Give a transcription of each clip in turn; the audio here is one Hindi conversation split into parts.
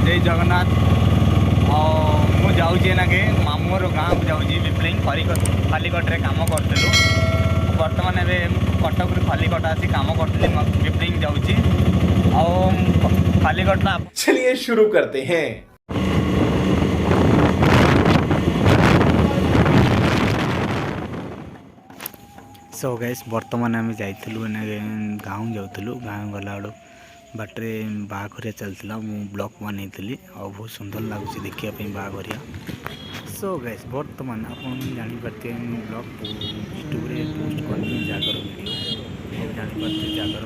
जय जगन्नाथ। मुझे जाऊँगी ना कि मामूर गाँव को जाऊँगी पिपलिंग खलिकटे कम करूँ। बर्तमान ए कटक खलिकट आसी कम करी पिपलिंग जाऊँगी खलिकट। चलिए शुरू करते हैं। सो गैस बर्तमान आम जाइलु गाँव जाऊँ गाँव गला बेलू बाटे बाघरिया चलता मु ब्लॉग बनई और बहुत सुंदर लगुच देखापी बाघरिया। सो गैस बर्तमान आप जापारे ब्लॉग यूट्यूब रे पोस्ट कर जागर वीडियो और जापारे जागर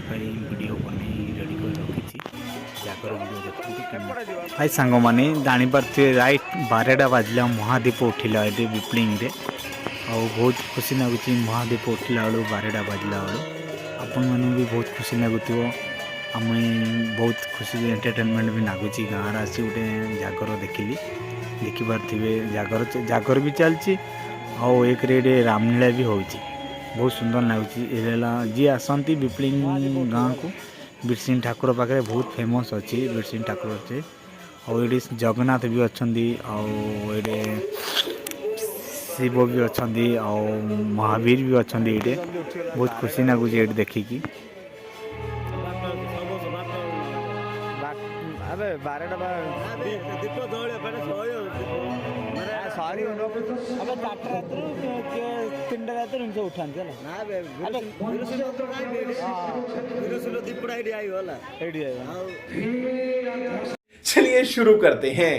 वीडियो बन रेडी कर रखी जागर वीडियो देखते हाई सांग मैंने जापारे राइट 12टा बाजिला महादीप उठिला ये बिप्लिंग रे और बहुत खुशी लगुच महादीप उठला बेलू 12टा बाजिला बेलू आपण मैंने भी बहुत खुशी लगुव आम बहुत खुशी एंटरटेनमेंट भी लगुच गाँव आसी गोटे जागर देखिली देखिपारे जागर जागर भी चलती और एक रेडे रामलीला भी हो बहुत सुंदर लगुच जी आसती बिप्लिंग गाँव को बिरसिंह ठाकुर पाखे बहुत फेमस अच्छी बिरसिंह ठाकुर से और ये जगन्नाथ भी अच्छा और ये शिव भी अच्छा और महावीर भी अच्छा ये बहुत खुशी लगुच ये देखिकी। अबे 12टा दीप सॉरी अबे 4टा रात 3टा रात इनसे उठाते ना चलिए शुरू करते हैं।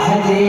Hadi